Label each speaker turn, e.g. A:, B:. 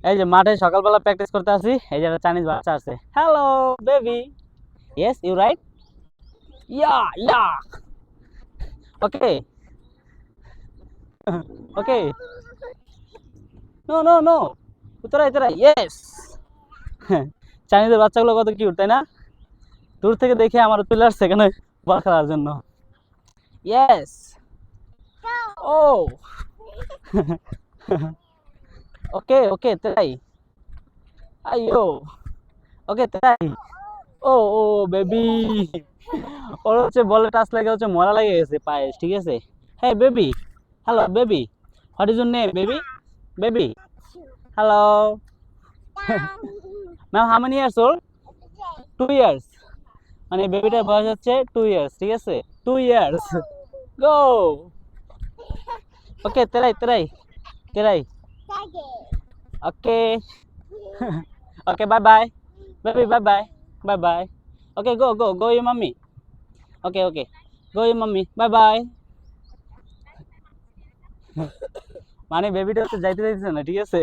A: এই যে মাঠে সকালবেলা প্র্যাকটিস করতে আসি, এই যে একটা চাইনিজ বাচ্চা আছে। Hello baby, yes you right, yeah yeah, okay okay, no no no, উতরা উতরা, ইয়েস। চাইনিজের বাচ্চাগুলো কত কিউট, তাই না? দূর থেকে দেখে আমার চলে আসছে এখানে বল খেলার জন্য। ইয়েস, ও, ওকে ওকে তাই, আইও, ওকে তাই, ও ও বেবি, ওর হচ্ছে বলে টাচ লেগে হচ্ছে মরা লেগে গেছে পায়ে, ঠিক আছে? হ্যাঁ baby, hello baby, what is your name baby? Baby, hello ma'am, how many years old? 2 years, মানে বেবিটার বয়স হচ্ছে 2 ইয়ার্স, ঠিক আছে? 2 ইয়ার্স, গো, ওকে তেরাই তেরাই তেরাই, okay okay, bye bye baby, bye bye, bye bye, okay go go go you mummy, okay okay, go you mummy, bye bye. মানে বেবিটা হচ্ছে যাইতে চাইতেছে না, ঠিক আছে?